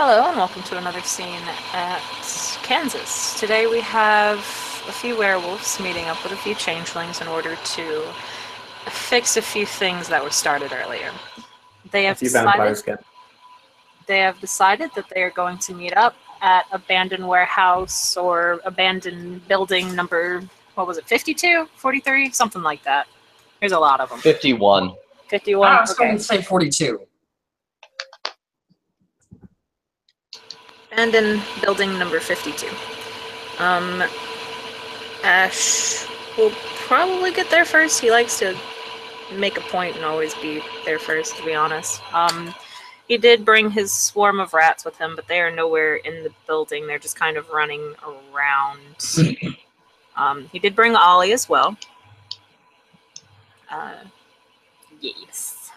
Hello and welcome to another scene at Kansas. Today we have a few werewolves meeting up with a few changelings in order to fix a few things that were started earlier. They A have few decided vampires get. that they are going to meet up at abandoned warehouse or abandoned building number, what was it, 52, 43, something like that. There's a lot of them. 51. 51. I was Okay. going to say 42. Abandoned building number 52. Ash will probably get there first. He likes to make a point and always be there first, to be honest. He did bring his swarm of rats with him, but they are nowhere in the building. They're just kind of running around. He did bring Ollie as well. Yes.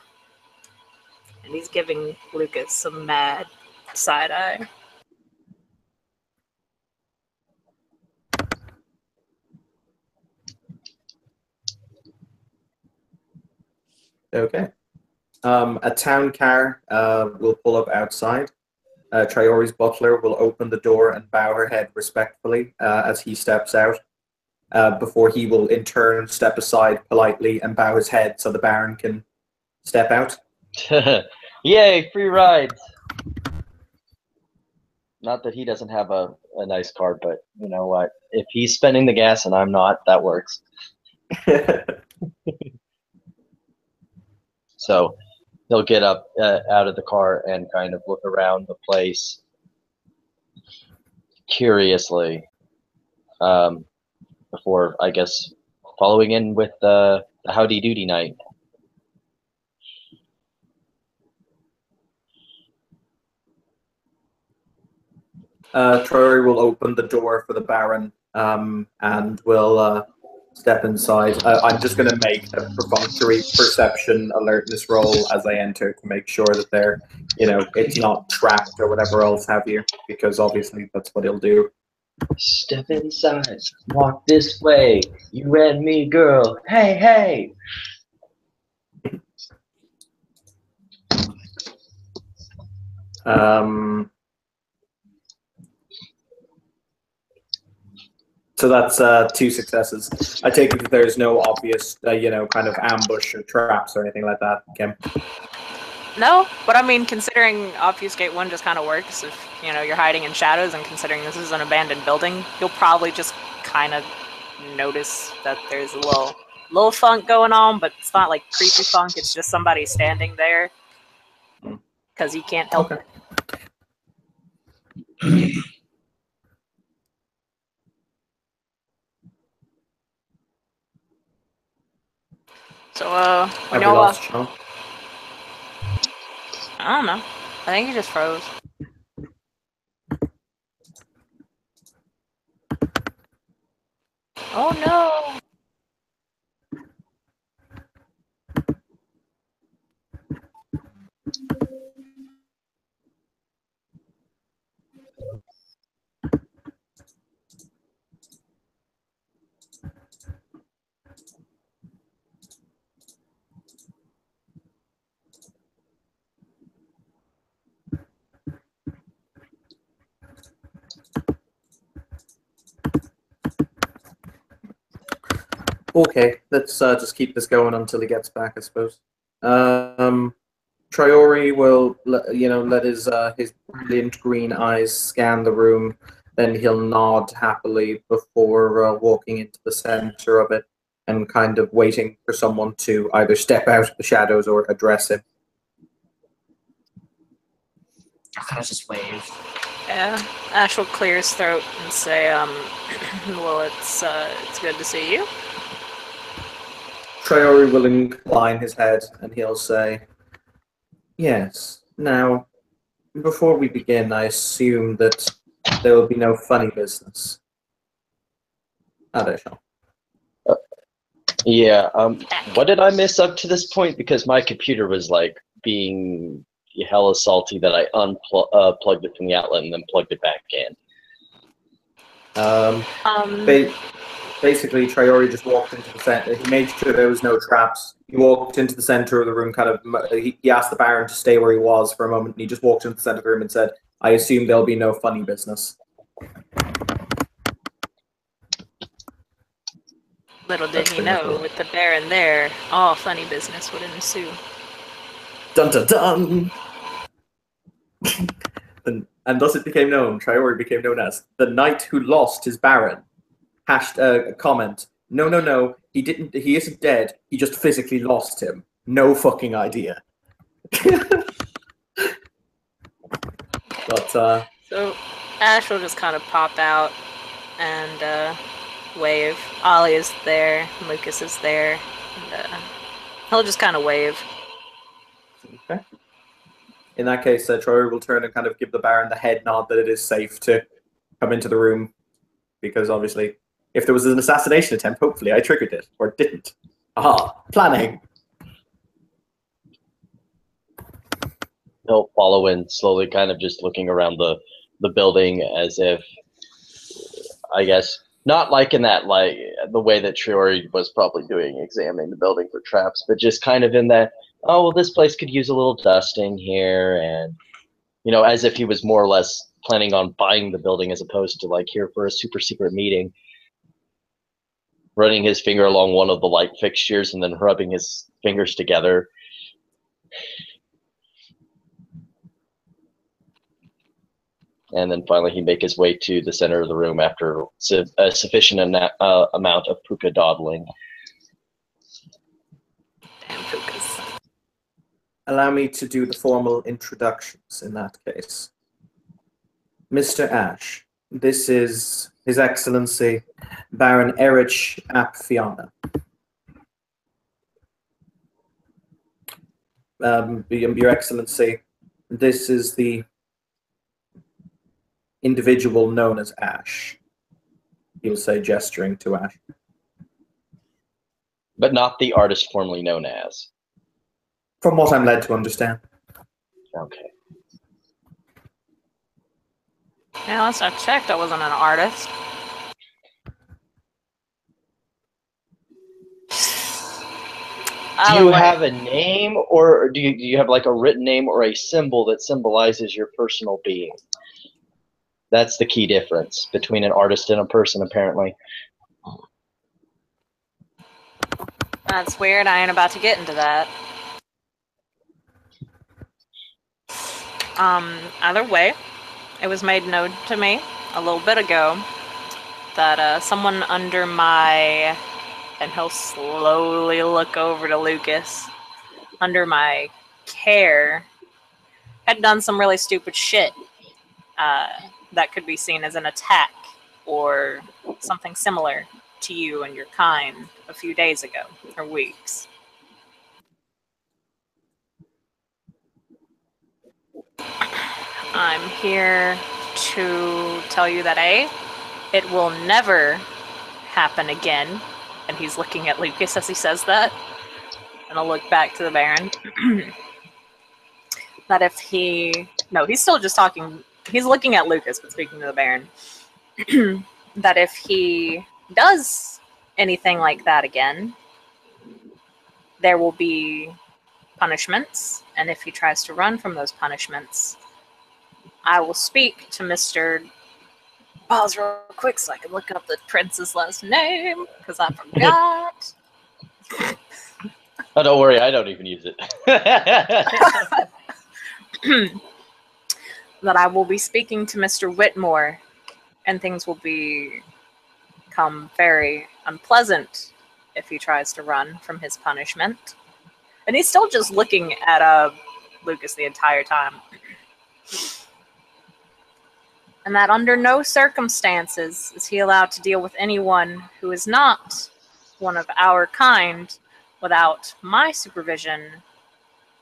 And he's giving Lucas some mad side eye. Okay. A town car will pull up outside. Traori's butler will open the door and bow her head respectfully as he steps out, before he will in turn step aside politely and bow his head so the Baron can step out. Yay, free rides! Not that he doesn't have a nice car, but you know what? If he's spending the gas and I'm not, that works. So he'll get up out of the car and kind of look around the place curiously before, I guess, following in with the Howdy Doody night. Traori will open the door for the Baron and will step inside. I'm just going to make a perfunctory perception alertness roll as I enter to make sure that they're, it's not trapped or whatever else have you, because obviously that's what he'll do. Step inside, walk this way, you and me, girl. Hey, hey! So that's 2 successes. I take it that there's no obvious, kind of ambush or traps or anything like that, Kim. No, but I mean, considering Obfuscate 1 just kind of works, if, you're hiding in shadows, and considering this is an abandoned building, you'll probably just kind of notice that there's a little funk going on, but it's not like creepy funk, it's just somebody standing there, because he can't help it. So, when Have we lost Sean? I don't know. I think he just froze. Oh no! Okay, let's just keep this going until he gets back, I suppose. Traori will, let his brilliant green eyes scan the room. Then he'll nod happily before walking into the center of it and kind of waiting for someone to either step out of the shadows or address him. I'll kind of just wave. Yeah, Ash will clear his throat and say, well, it's good to see you. Traori will incline his head and he'll say, yes. Now, before we begin, I assume that there will be no funny business. Sean. Yeah, what did I miss up to this point? Because my computer was, like, being hella salty that I plugged it from the outlet and then plugged it back in. Basically, Traori just walked into the center. He made sure there was no traps. He walked into the center of the room, he asked the Baron to stay where he was for a moment, and he just walked into the center of the room and said, I assume there'll be no funny business. Little did he know, with the Baron there, all funny business would ensue. Dun dun dun! And thus it became known, Traore became known as the knight who lost his Baron. Comment. No, he didn't, he isn't dead, he just physically lost him. No fucking idea. But, So Ash will just kind of pop out and wave. Ollie is there, Lucas is there, and he'll just kind of wave. okay. In that case, Troy will turn and kind of give the Baron the head nod that it is safe to come into the room. Because obviously, if there was an assassination attempt, hopefully I triggered it, or didn't. Aha, planning! He'll follow in slowly, kind of just looking around the building as if, I guess, not like in that, like, the way that Triori was probably doing, examining the building for traps, but just kind of in that, oh, well, this place could use a little dusting here, and, you know, as if he was more or less planning on buying the building as opposed to, like, here for a super secret meeting. Running his finger along one of the light fixtures and then rubbing his fingers together. And then finally he make his way to the center of the room after a sufficient amount of puka dawdling. Damn pukas. Allow me to do the formal introductions in that case. Mr. Ash, this is His Excellency Baron Erich ap Fianna. Your Excellency, this is the individual known as Ash. He'll say, gesturing to Ash. But not the artist formerly known as. From what I'm led to understand. Okay. Yeah, last I checked, I wasn't an artist. Do you have a name, or do you have like a written name or a symbol that symbolizes your personal being? That's the key difference between an artist and a person, apparently. That's weird. I ain't about to get into that. Either way, it was made known to me a little bit ago that someone under my, and he'll slowly look over to Lucas, under my care, had done some really stupid shit that could be seen as an attack or something similar to you and your kind a few days ago, or weeks. I'm here to tell you that A, it will never happen again. And he's looking at Lucas as he says that. And I'll look back to the Baron. That if he... No, he's still just talking... He's looking at Lucas, but speaking to the Baron. That if he does anything like that again, there will be punishments. And if he tries to run from those punishments, I will speak to Mr. Pause real quick so I can look up the prince's last name, because I forgot. Oh, don't worry, I don't even use it. That I will be speaking to Mr. Whitmore, and things will become very unpleasant if he tries to run from his punishment. And he's still just looking at Lucas the entire time. And that under no circumstances is he allowed to deal with anyone who is not one of our kind without my supervision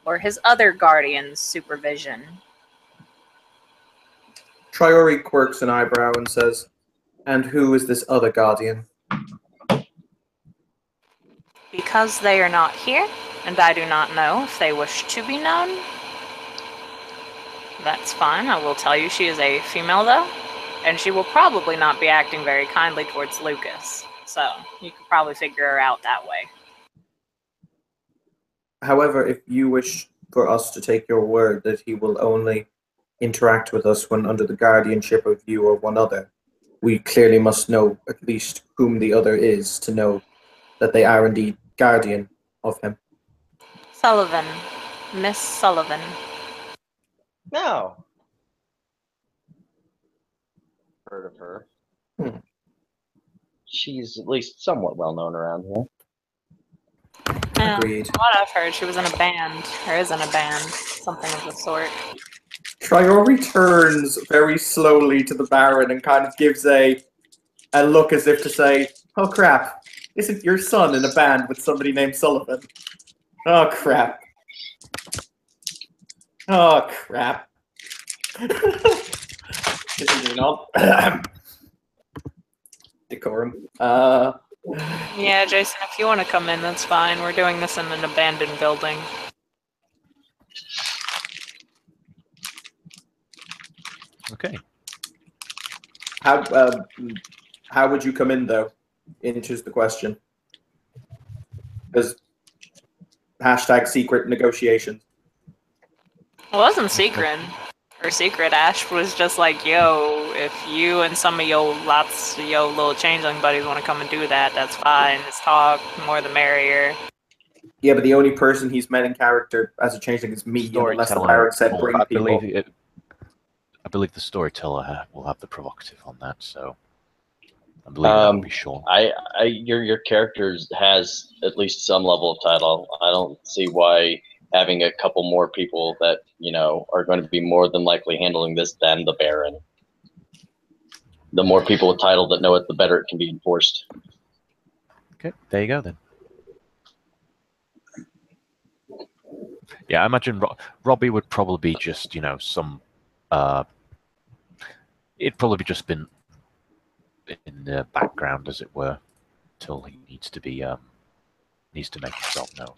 or his other guardian's supervision. Triori quirks an eyebrow and says, and who is this other guardian? Because they are not here, and I do not know if they wish to be known. That's fine. I will tell you she is a female, though, and she will probably not be acting very kindly towards Lucas. So you could probably figure her out that way. However, if you wish for us to take your word that he will only interact with us when under the guardianship of you or one other, we clearly must know at least whom the other is to know that they are indeed guardian of him. Sullivan. Miss Sullivan. No. Heard of her. Hmm. She's at least somewhat well known around here. Yeah, Agreed. what I've heard, she was in a band, or is in a band, something of the sort. Trior returns very slowly to the Baron and kind of gives a look as if to say, "Oh crap, isn't your son in a band with somebody named Sullivan? Oh crap. Oh crap." Isn't not? Decorum. Yeah, Jason, if you want to come in, that's fine. We're doing this in an abandoned building. Okay. How would you come in though? Enters the question. Because hashtag secret negotiations. It wasn't secret. Her secret, Ash was just like, yo, if you and some of your little changeling buddies want to come and do that, that's fine. Let's talk. More the merrier. Yeah, but the only person he's met in character as a changeling is me, unless the Baron said bring I people. believe the storyteller will have the provocative on that, so I believe that will be Sean. Your character has at least some level of title. I don't see why having a couple more people that are going to be more than likely handling this than the Baron. The more people with title that know it, the better it can be enforced. Okay, there you go then. Yeah, I imagine Robbie would probably be just some. It'd probably just been in the background, as it were, till he needs to make himself known.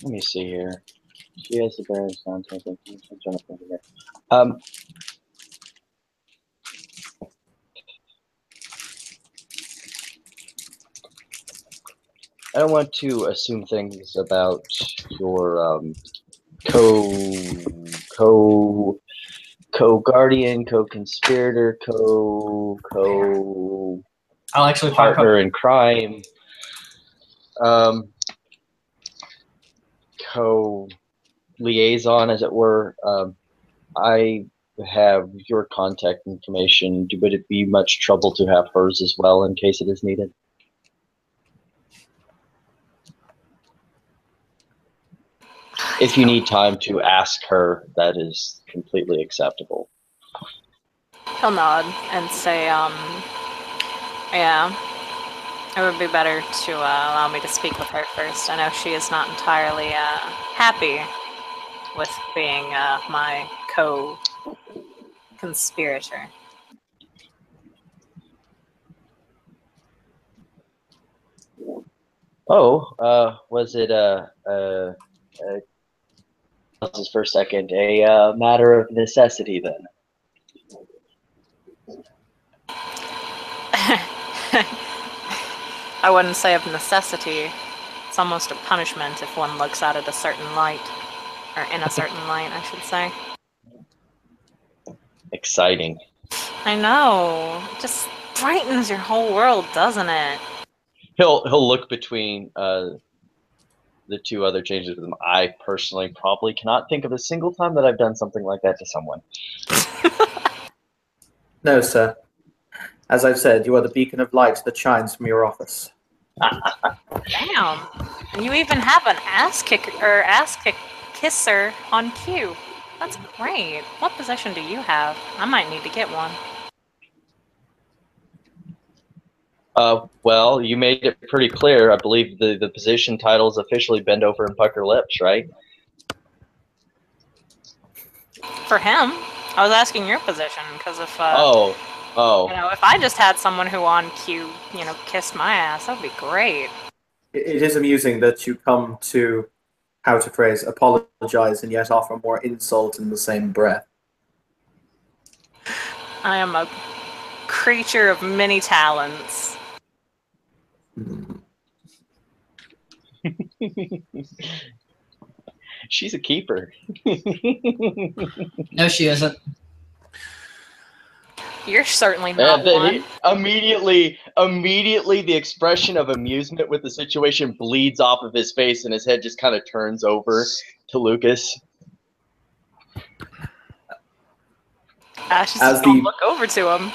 Let me see here. She has the Baron's contact. I don't want to assume things about your co-guardian, co-conspirator, I'll actually partner in crime, co-liaison, as it were. I have your contact information. Would it be much trouble to have hers as well in case it is needed? If you need time to ask her, that is completely acceptable. He'll nod and say, yeah, it would be better to allow me to speak with her first. I know she is not entirely happy with being my co-conspirator. Oh, was it for a second a matter of necessity then? I wouldn't say of necessity. It's almost a punishment if one looks at it a certain light. Or in a certain light, I should say. Exciting. I know. It just brightens your whole world, doesn't it? He'll look between the two other changes with them. I personally probably cannot think of a single time that I've done something like that to someone. No, sir. As I've said, you are the beacon of light that shines from your office. Damn. And you even have an ass kisser on cue. That's great. What possession do you have? I might need to get one. Well, you made it pretty clear. I believe the position title is officially bend over and pucker lips, right? For him, I was asking your position because if Oh. if I just had someone who on cue, kissed my ass, that'd be great. It is amusing that you come to, how to phrase, apologize and yet offer more insult in the same breath. I am a creature of many talents. She's a keeper. No, she isn't. You're certainly not one. Immediately, the expression of amusement with the situation bleeds off of his face, and his head just kind of turns over to Lucas. Ash is just gonna look over to him.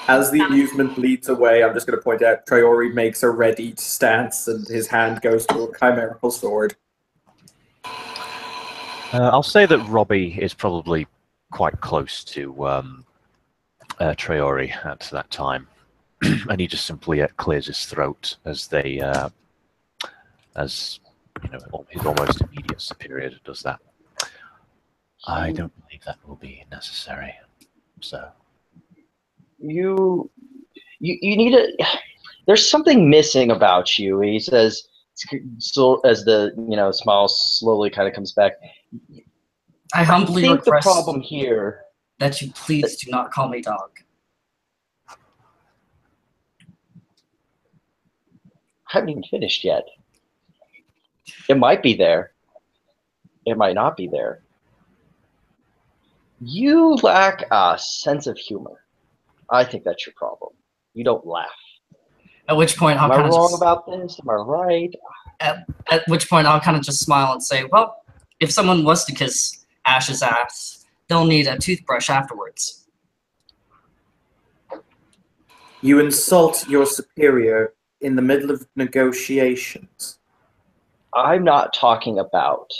As the amusement bleeds away, I'm just going to point out Traori makes a ready stance, and his hand goes to a chimerical sword. I'll say that Robbie is probably quite close to Traori at that time, and he just simply clears his throat as they, as you know, his almost immediate superior does that. I don't believe that will be necessary. So you need to. There's something missing about you. He says, so as the smile slowly kind of comes back. I humbly think request the problem here that you please do not call me dog. I haven't even finished yet. It might be there. It might not be there. You lack a sense of humor. I think that's your problem. You don't laugh. At which point I'll Am I kind of wrong just, about this? Am I right? at which point I'll kind of just smile and say, well, if someone was to kiss Ash's ass, they'll need a toothbrush afterwards. You insult your superior in the middle of negotiations. I'm not talking about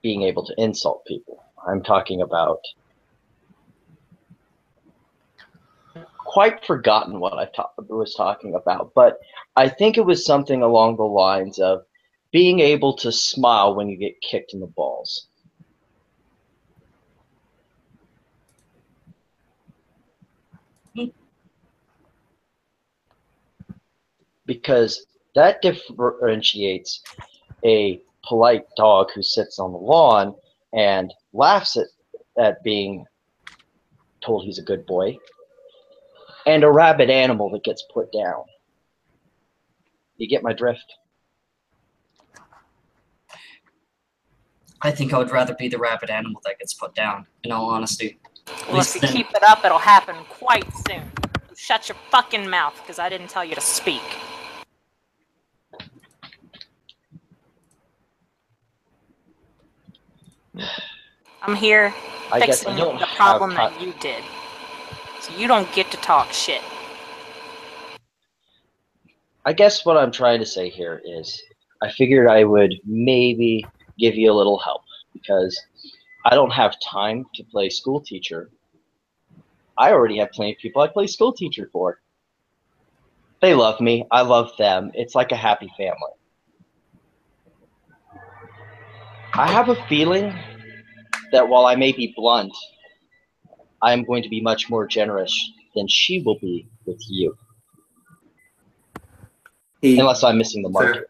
being able to insult people. I'm talking about quite forgotten what I was talking about, but I think it was something along the lines of being able to smile when you get kicked in the balls. Because that differentiates a polite dog who sits on the lawn and laughs at being told he's a good boy, and a rabid animal that gets put down. You get my drift? I think I would rather be the rabid animal that gets put down, in all honesty. Well, if you keep it up, it'll happen quite soon. Shut your fucking mouth, because I didn't tell you to speak. I'm here fixing the problem that you did. So you don't get to talk shit. I guess what I'm trying to say here is I figured I would maybe give you a little help because I don't have time to play school teacher. I already have plenty of people I play school teacher for. They love me. I love them. It's like a happy family. I have a feeling that while I may be blunt, I am going to be much more generous than she will be with you. Unless I'm missing the mark. Sir,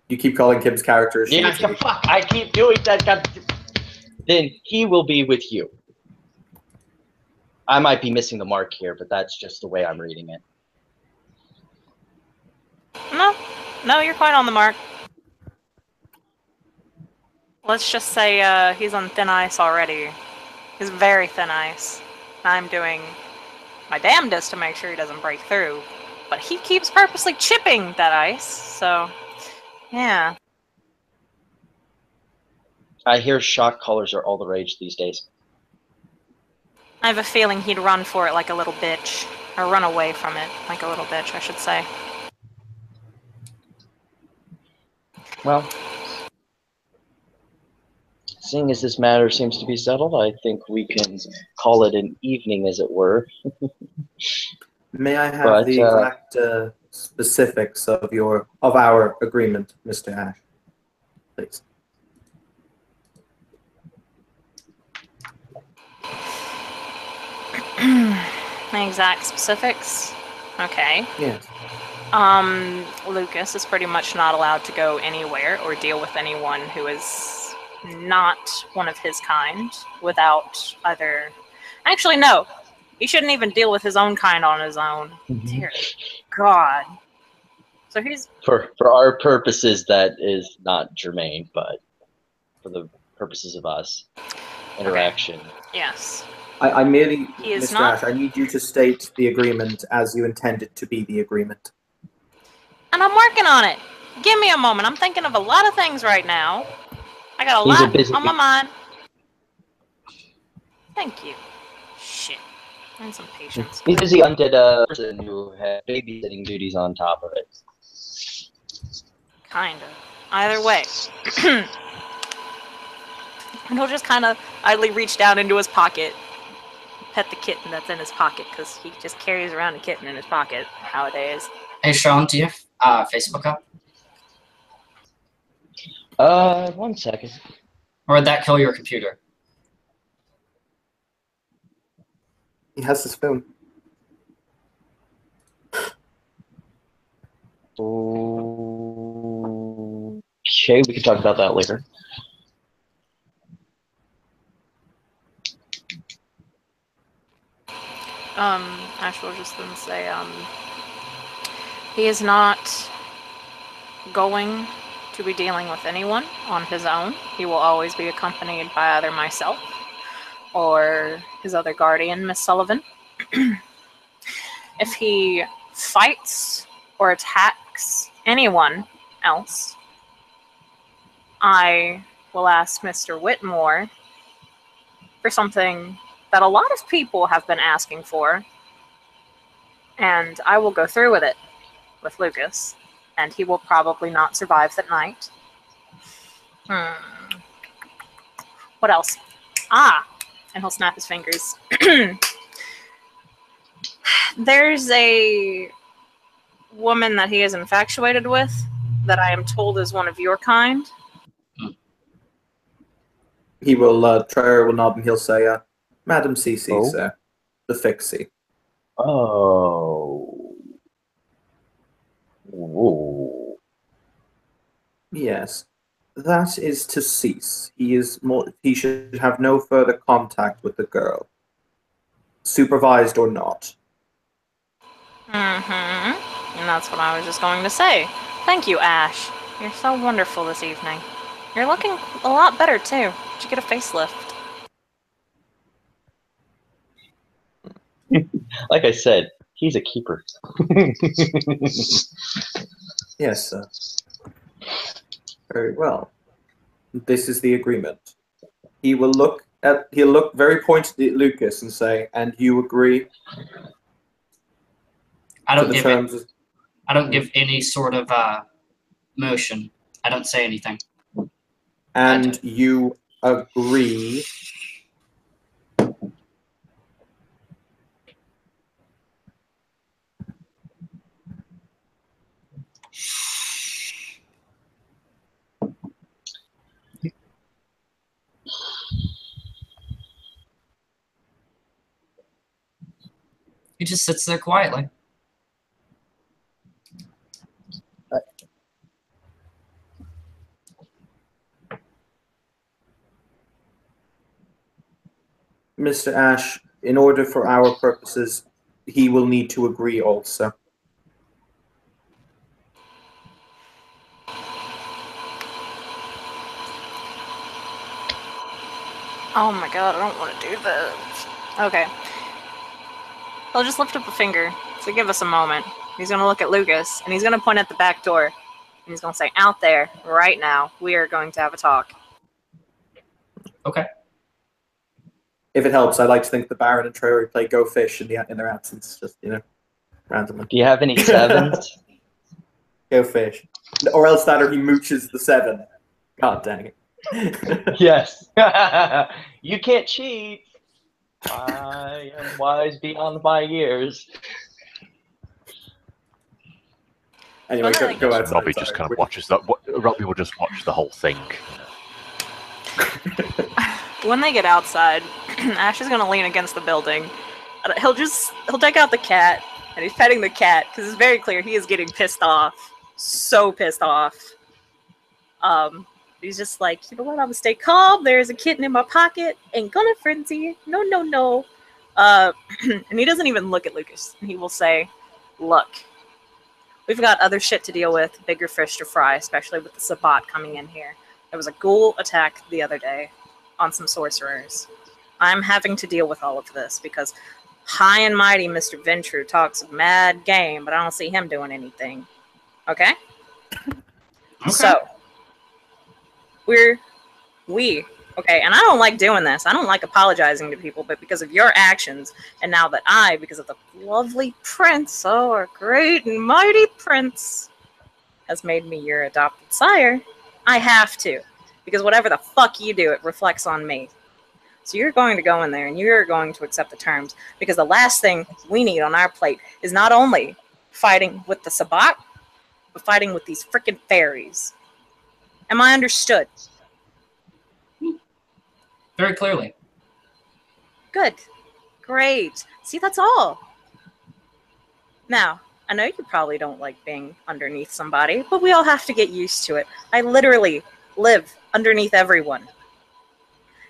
you keep calling Kim's character. Yeah, fuck, I keep doing that. Then he will be with you. I might be missing the mark here, but that's just the way I'm reading it. No, you're quite on the mark. Let's just say he's on thin ice already. He's very thin ice. I'm doing my damnedest to make sure he doesn't break through, but he keeps purposely chipping that ice, so yeah. I hear shock collars are all the rage these days. I have a feeling he'd run for it like a little bitch. Or run away from it like a little bitch, I should say. Well, seeing as this matter seems to be settled, I think we can call it an evening, as it were. May I have the exact specifics of our agreement, Mr. Ash, please? The exact specifics? Okay. Yes. Lucas is pretty much not allowed to go anywhere or deal with anyone who is not one of his kind without either. Actually, no. He shouldn't even deal with his own kind on his own. Dear God. So he's For our purposes, that is not germane, but for the purposes of us, interaction. yes. I merely, He is Mr. not- Ash, I need you to state the agreement as you intend it to be the agreement. And I'm working on it. Give me a moment. I'm thinking of a lot of things right now. I got a He's a lot busy on my bee. mind. Thank you. Shit. And some patience. He's a busy undead person who had babysitting duties on top of it. Kind of. Either way. And he'll just kind of idly reach down into his pocket, pet the kitten that's in his pocket, because he just carries around a kitten in his pocket nowadays. Hey, Sean, do you have Facebook up? 1 second. Or would that kill your computer? He has his phone. Okay, we can talk about that later. Ash will just then say, he is not going to be dealing with anyone on his own. He will always be accompanied by either myself or his other guardian, Miss Sullivan. If he fights or attacks anyone else, I will ask Mr. Whitmore for something that a lot of people have been asking for, and I will go through with it with Lucas, and he will probably not survive the night. What else? And he'll snap his fingers. There's a woman that he is infatuated with that I am told is one of your kind. He will, Trevor will nod and he'll say, Madam Cece, Oh. sir. The Fixie. Oh. Whoa. Yes. That is to cease. He should have no further contact with the girl. Supervised or not. And that's what I was just going to say. Thank you, Ash. You're so wonderful this evening. You're looking a lot better, too. Did you get a facelift? Like I said, he's a keeper. Yes, sir. Very well. This is the agreement. He'll look very pointedly at Lucas and say, and you agree I to don't the give terms it. I don't give any sort of motion. I don't say anything. and you agree He just sits there quietly. Mr. Ash, in order for our purposes, he will need to agree also. Oh my god, I don't want to do this. Okay. He'll just lift up a finger, so give us a moment. He's going to look at Lucas, and he's going to point at the back door. And he's going to say, out there, right now, we are going to have a talk. Okay. If it helps, I like to think the Baron and Treasury play Go Fish in their absence, just, randomly. Do you have any sevens? Go Fish. Or else that, or he mooches the 7. God dang it. Yes. You can't cheat. I am wise beyond my years. Anyway, go outside. Robbie just kind of watches that. Robbie will just watch the whole thing. When they get outside, Ash is going to lean against the building. He'll take out the cat, and he's petting the cat, because it's very clear he is getting pissed off. So pissed off. He's just like, you know what, I'm gonna stay calm. There's a kitten in my pocket. Ain't gonna frenzy. No, no, no. And he doesn't even look at Lucas. He will say, look, we've got other shit to deal with, bigger fish to fry, especially with the Sabbat coming in here. There was a ghoul attack the other day on some sorcerers. I'm having to deal with all of this because high and mighty Mr. Ventrue talks a mad game, but I don't see him doing anything. Okay? Okay. So, okay, and I don't like doing this. I don't like apologizing to people, but because of your actions, and now that I, because of the lovely prince, oh, our great and mighty prince, has made me your adopted sire, I have to. Because whatever the fuck you do, it reflects on me. So you're going to go in there and you're going to accept the terms, because the last thing we need on our plate is not only fighting with the Sabbat, but fighting with these frickin' fairies. Am I understood? Very clearly. Good. Great. See, that's all. Now, I know you probably don't like being underneath somebody, but we all have to get used to it. I literally live underneath everyone.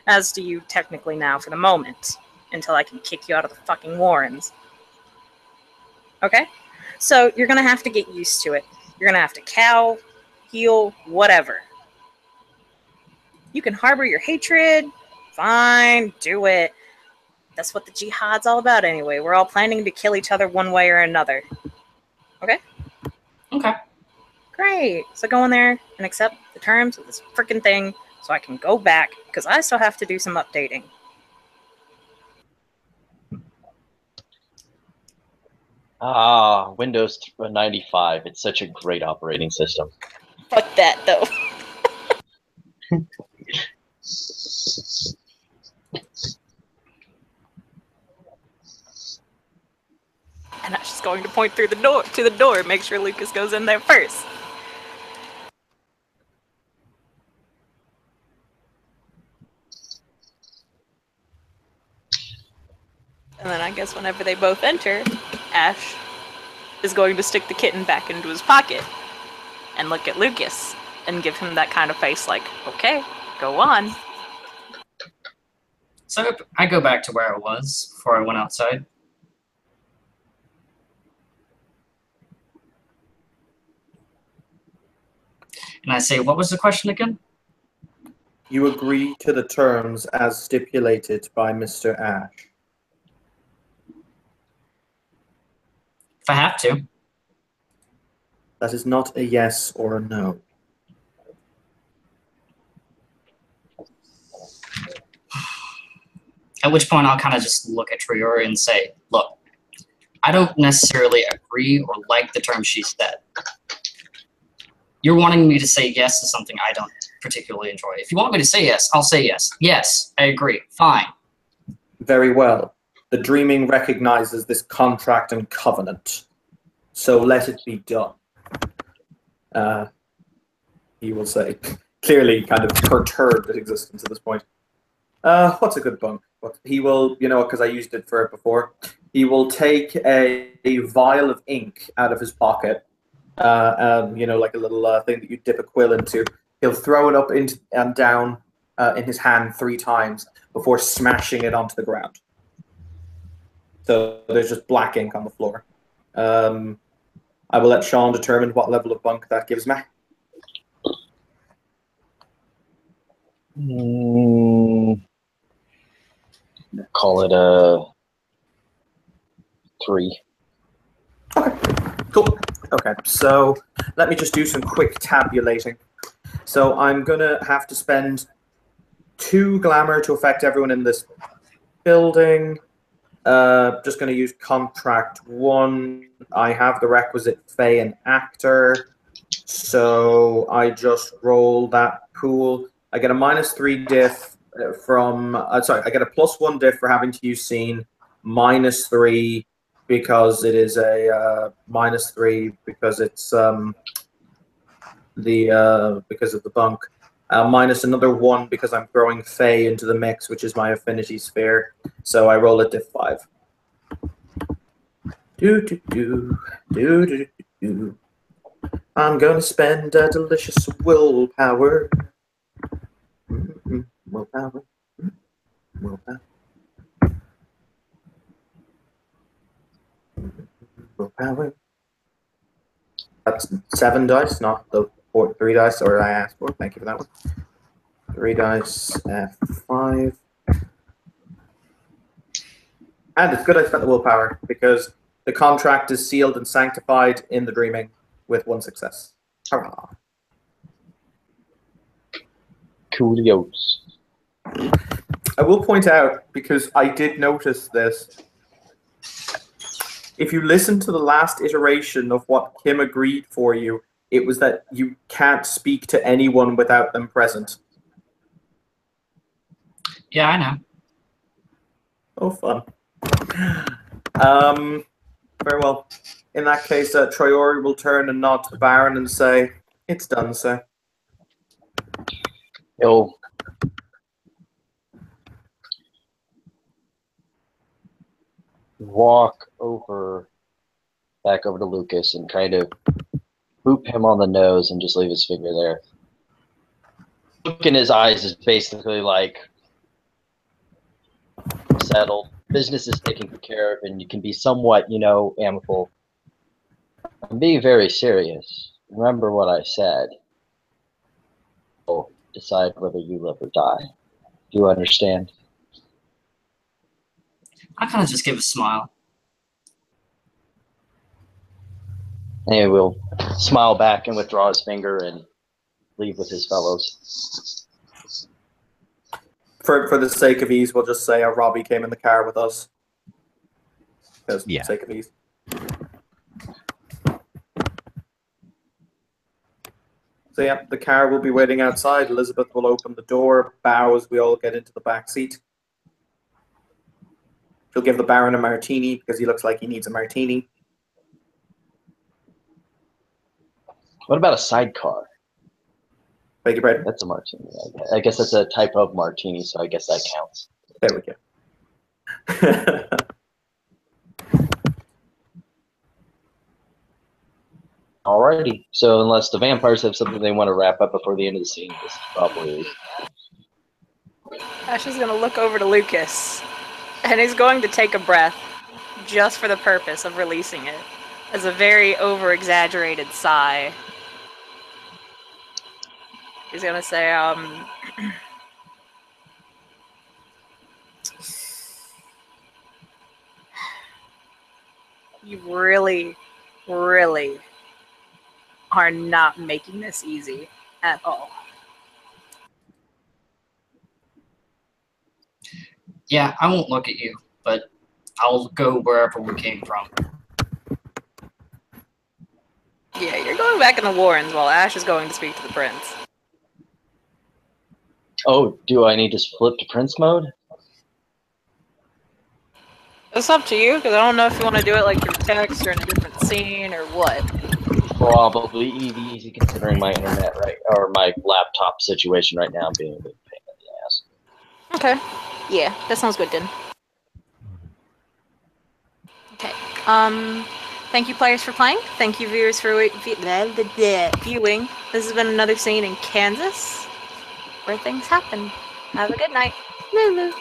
As do you technically now for the moment, until I can kick you out of the fucking Warrens. Okay? So you're gonna have to get used to it. You're gonna have to cow, heal, whatever. You can harbor your hatred. Fine, do it. That's what the jihad's all about anyway. We're all planning to kill each other one way or another. Okay? Okay. Great. So go in there and accept the terms of this freaking thing so I can go back, because I still have to do some updating. Windows 95. It's such a great operating system. Fuck that, though. And I'm just going to point through the door to the door, make sure Lucas goes in there first. And then I guess whenever they both enter, Ash is going to stick the kitten back into his pocket and look at Lucas and give him that kind of face like, okay, go on. So I go back to where I was before I went outside. And I say, what was the question again? You agree to the terms as stipulated by Mr. Ash. If I have to. That is not a yes or a no. At which point I'll kind of just look at Triori and say, look, I don't necessarily agree or like the terms she said. You're wanting me to say yes to something I don't particularly enjoy. If you want me to say yes, I'll say yes. Yes, I agree. Fine. Very well. The dreaming recognizes this contract and covenant. So let it be done. He will say, clearly kind of perturbed at existence at this point. What's a good bunk? He will, because I used it for it before, he will take a vial of ink out of his pocket, like a little thing that you dip a quill into. He'll throw it up into and down in his hand 3 times before smashing it onto the ground. So there's just black ink on the floor. I will let Sean determine what level of bunk that gives me. Call it a 3. Okay, cool. Okay, so let me just do some quick tabulating. So I'm going to have to spend 2 glamour to affect everyone in this building. Just going to use contract 1. I have the requisite Fey and Actor, so I just roll that pool. I get a -3 diff from, I get a +1 diff for having to use scene, -3 because it is a -3 because it's because of the bunk. Minus another 1 because I'm throwing Fey into the mix, which is my affinity sphere. So I roll a diff 5. I'm gonna spend a delicious willpower Willpower. Willpower. Willpower. That's 7 dice, not the 3 dice or I asked for. Thank you for that one. 3 dice, 5. And it's good I spent the willpower because the contract is sealed and sanctified in the dreaming with 1 success. Hurrah. Coolios. I will point out, because I did notice this, if you listen to the last iteration of what Kim agreed for you, it was that you can't speak to anyone without them present. Yeah, I know. Oh, fun. Very well. In that case, Troyori will turn and nod to the Baron and say, "It's done, sir." He'll walk back over to Lucas and kind of boop him on the nose and just leave his finger there. Look in his eyes is basically like, settled. Business is taken care of, and you can be somewhat, amicable. I'm being very serious. Remember what I said. Decide whether you live or die. Do you understand? I kind of just give a smile. And he will smile back and withdraw his finger and leave with his fellows. For the sake of ease, we'll just say Robbie came in the car with us. For the sake of ease. So yeah, the car will be waiting outside. Elizabeth will open the door, bow as we all get into the back seat. She'll give the Baron a martini because he looks like he needs a martini. What about a sidecar? Beg your pardon? That's a martini. I guess that's a type of martini, so I guess that counts. There we go. Alrighty. So unless the vampires have something they want to wrap up before the end of the scene, this is probably... Ash is going to look over to Lucas, and he's going to take a breath just for the purpose of releasing it as a very over-exaggerated sigh. He's going to say, you really, really are not making this easy at all. Yeah, I won't look at you, but I'll go wherever we came from. Yeah, you're going back in the Warrens while Ash is going to speak to the prince. Oh, do I need to flip to prince mode? It's up to you, because I don't know if you want to do it like through text or in a different scene or what. Probably easy considering my internet or my laptop situation right now being a big pain in the ass. Okay. Yeah, that sounds good then. Okay. Thank you players for playing. Thank you viewers for viewing. This has been another scene in Kansas where things happen. Have a good night. Lulu.